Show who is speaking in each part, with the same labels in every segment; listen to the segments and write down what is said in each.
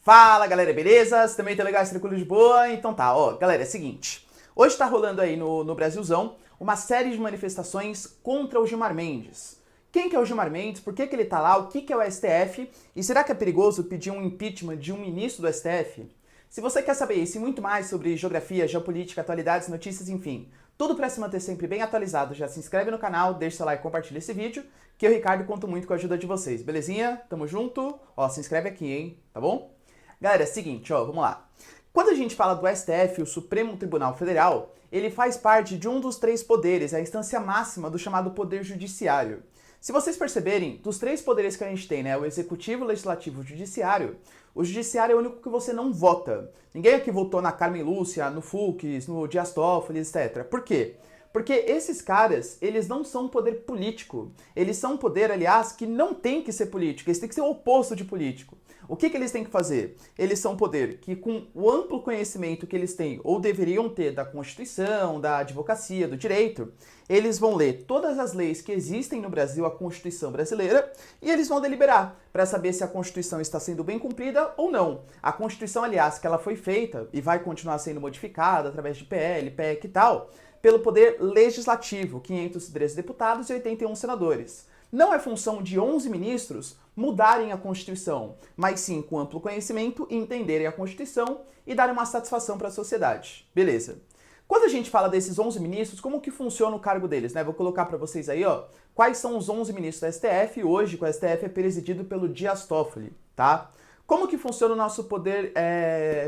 Speaker 1: Fala galera, beleza? Vocês também estão legais, tranquilo de boa? Então tá, ó, galera, é o seguinte. Hoje tá rolando aí no Brasilzão uma série de manifestações contra o Gilmar Mendes. Quem que é o Gilmar Mendes? Por que que ele tá lá? O que que é o STF? E será que é perigoso pedir um impeachment de um ministro do STF? Se você quer saber isso e muito mais sobre geografia, geopolítica, atualidades, notícias, enfim, tudo para se manter sempre bem atualizado, já se inscreve no canal, deixa seu like e compartilha esse vídeo, que eu, Ricardo, conto muito com a ajuda de vocês, belezinha? Tamo junto? Ó, se inscreve aqui, hein? Tá bom? Galera, é o seguinte, ó, vamos lá. Quando a gente fala do STF, o Supremo Tribunal Federal, ele faz parte de um dos três poderes, a instância máxima do chamado Poder Judiciário. Se vocês perceberem, dos três poderes que a gente tem, né, o Executivo, o Legislativo e o Judiciário, o Judiciário é o único que você não vota. Ninguém aqui votou na Carmen Lúcia, no Fux, no Dias Toffoli, etc. Por quê? Porque esses caras, eles não são um poder político. Eles são um poder, aliás, que não tem que ser político. Eles têm que ser o oposto de político. O que eles têm que fazer? Eles são um poder que, com o amplo conhecimento que eles têm, ou deveriam ter, da Constituição, da advocacia, do direito, eles vão ler todas as leis que existem no Brasil, a Constituição brasileira, e eles vão deliberar para saber se a Constituição está sendo bem cumprida ou não. A Constituição, aliás, que ela foi feita e vai continuar sendo modificada através de PL, PEC e tal, pelo Poder Legislativo, 513 deputados e 81 senadores. Não é função de 11 ministros mudarem a Constituição, mas sim com amplo conhecimento, entenderem a Constituição e darem uma satisfação para a sociedade. Beleza. Quando a gente fala desses 11 ministros, como que funciona o cargo deles, né? Vou colocar para vocês aí, ó, quais são os 11 ministros do STF. Hoje, o STF é presidido pelo Dias Toffoli, tá? Como que funciona o nosso poder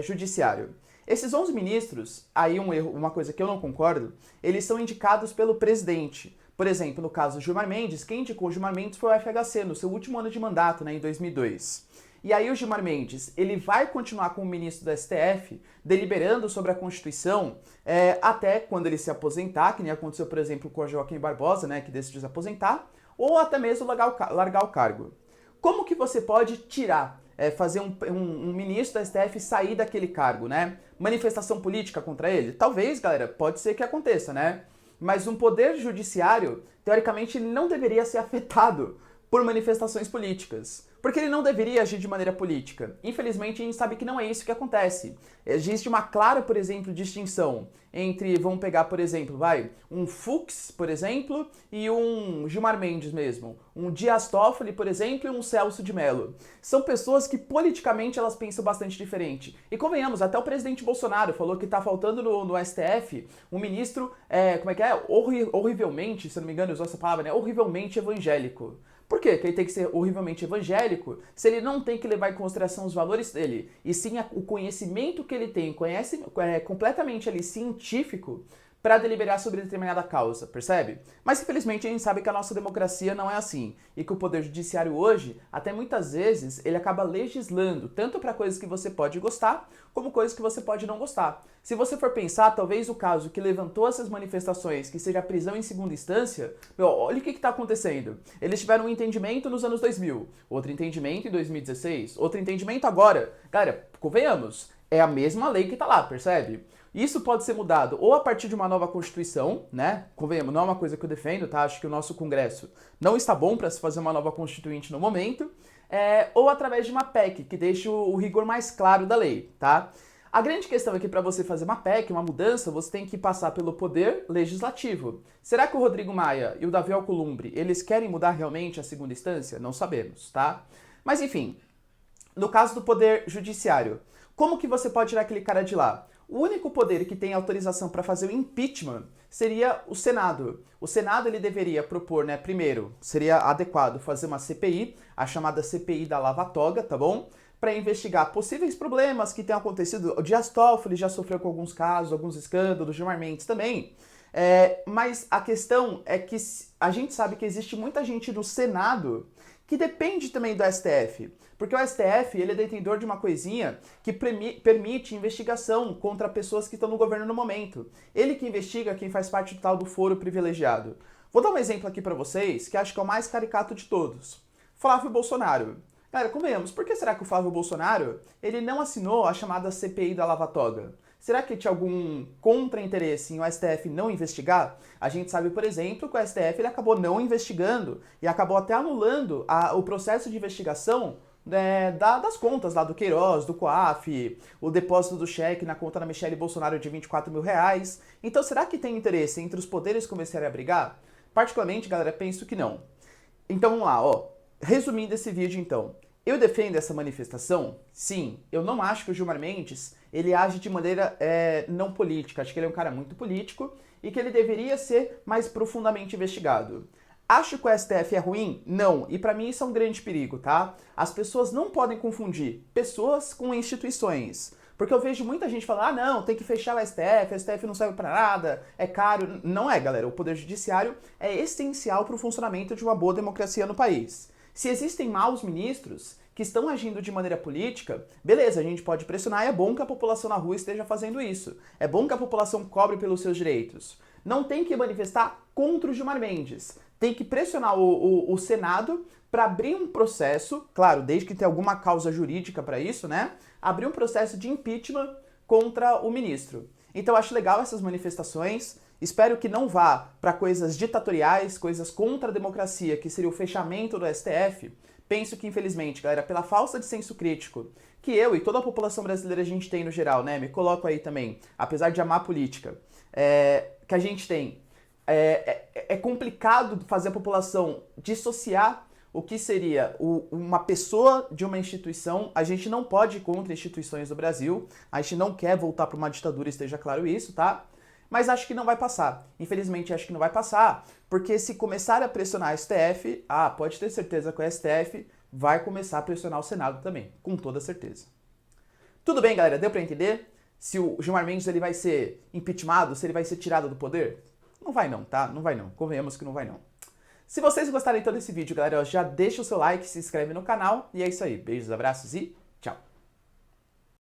Speaker 1: judiciário? Esses 11 ministros, aí uma coisa que eu não concordo, eles são indicados pelo presidente. Por exemplo, no caso do Gilmar Mendes, quem indicou o Gilmar Mendes foi o FHC, no seu último ano de mandato, né, em 2002. E aí o Gilmar Mendes, ele vai continuar como ministro do STF, deliberando sobre a Constituição, até quando ele se aposentar, que nem aconteceu, por exemplo, com o Joaquim Barbosa, né, que decidiu se aposentar, ou até mesmo largar o cargo. Como que você pode tirar, fazer um ministro do STF sair daquele cargo, né? Manifestação política contra ele? Talvez, galera, pode ser que aconteça, né? Mas um poder judiciário, teoricamente, ele não deveria ser afetado por manifestações políticas. Porque ele não deveria agir de maneira política. Infelizmente, a gente sabe que não é isso que acontece. Existe uma clara, por exemplo, distinção entre, vamos pegar, por exemplo, um Fux, por exemplo, e um Gilmar Mendes mesmo. Um Dias Toffoli, por exemplo, e um Celso de Mello. São pessoas que, politicamente, elas pensam bastante diferente. E convenhamos, até o presidente Bolsonaro falou que tá faltando no STF um ministro, horrivelmente, se eu não me engano, usou essa palavra, né? Horrivelmente evangélico. Por quê? Que ele tem que ser horrivelmente evangélico se ele não tem que levar em consideração os valores dele, e sim o conhecimento que ele tem, completamente ali científico, para deliberar sobre determinada causa, percebe? Mas infelizmente a gente sabe que a nossa democracia não é assim, e que o Poder Judiciário hoje, até muitas vezes, ele acaba legislando, tanto para coisas que você pode gostar, como coisas que você pode não gostar. Se você for pensar, talvez o caso que levantou essas manifestações, que seja a prisão em segunda instância, olha o que está acontecendo. Eles tiveram um entendimento nos anos 2000, outro entendimento em 2016, outro entendimento agora. Cara, convenhamos, é a mesma lei que está lá, percebe? Isso pode ser mudado ou a partir de uma nova Constituição, né? Convenhamos, não é uma coisa que eu defendo, tá? Acho que o nosso Congresso não está bom para se fazer uma nova Constituinte no momento, ou através de uma PEC, que deixe o rigor mais claro da lei, tá? A grande questão é que para você fazer uma PEC, uma mudança, você tem que passar pelo Poder Legislativo. Será que o Rodrigo Maia e o Davi Alcolumbre, eles querem mudar realmente a segunda instância? Não sabemos, tá? Mas enfim, no caso do Poder Judiciário, como que você pode tirar aquele cara de lá? O único poder que tem autorização para fazer o impeachment seria o Senado. O Senado ele deveria propor, né, primeiro, seria adequado fazer uma CPI, a chamada CPI da Lava Toga, tá bom? Para investigar possíveis problemas que tenham acontecido. O Dias Toffoli já sofreu com alguns casos, alguns escândalos, Gilmar Mendes também. Mas a questão é que a gente sabe que existe muita gente do Senado que depende também do STF, porque o STF ele é detentor de uma coisinha que permite investigação contra pessoas que estão no governo no momento. Ele que investiga quem faz parte do tal do foro privilegiado. Vou dar um exemplo aqui para vocês, que acho que é o mais caricato de todos. Flávio Bolsonaro. Cara, convenhamos, por que será que o Flávio Bolsonaro ele não assinou a chamada CPI da Lava Toga? Será que tinha algum contra-interesse em o STF não investigar? A gente sabe, por exemplo, que o STF ele acabou não investigando e acabou até anulando o processo de investigação das contas lá do Queiroz, do COAF, o depósito do cheque na conta da Michelle Bolsonaro de 24 mil reais. Então será que tem interesse entre os poderes começarem a brigar? Particularmente, galera, penso que não. Então vamos lá, ó. Resumindo esse vídeo então. Eu defendo essa manifestação? Sim. Eu não acho que o Gilmar Mendes ele age de maneira não política. Acho que ele é um cara muito político e que ele deveria ser mais profundamente investigado. Acho que o STF é ruim? Não. E pra mim isso é um grande perigo, tá? As pessoas não podem confundir pessoas com instituições. Porque eu vejo muita gente falando, não, tem que fechar o STF não serve pra nada, é caro. Não é, galera. O Poder Judiciário é essencial pro funcionamento de uma boa democracia no país. Se existem maus ministros que estão agindo de maneira política, beleza, a gente pode pressionar e é bom que a população na rua esteja fazendo isso. É bom que a população cobre pelos seus direitos. Não tem que manifestar contra o Gilmar Mendes. Tem que pressionar o Senado para abrir um processo, claro, desde que tenha alguma causa jurídica para isso, né? Abrir um processo de impeachment contra o ministro. Então eu acho legal essas manifestações. Espero que não vá para coisas ditatoriais, coisas contra a democracia, que seria o fechamento do STF. Penso que, infelizmente, galera, pela falta de senso crítico que eu e toda a população brasileira a gente tem no geral, né? Me coloco aí também, apesar de amar a política, que a gente tem. É complicado fazer a população dissociar o que seria uma pessoa de uma instituição. A gente não pode ir contra instituições do Brasil, a gente não quer voltar para uma ditadura, esteja claro isso, tá? Mas acho que não vai passar. Infelizmente, acho que não vai passar, porque se começar a pressionar o STF, pode ter certeza que o STF vai começar a pressionar o Senado também, com toda certeza. Tudo bem, galera? Deu pra entender? Se o Gilmar Mendes ele vai ser impeachmentado, se ele vai ser tirado do poder? Não vai não, tá? Não vai não. Convenhamos que não vai não. Se vocês gostarem então desse vídeo, galera, já deixa o seu like, se inscreve no canal e é isso aí. Beijos, abraços e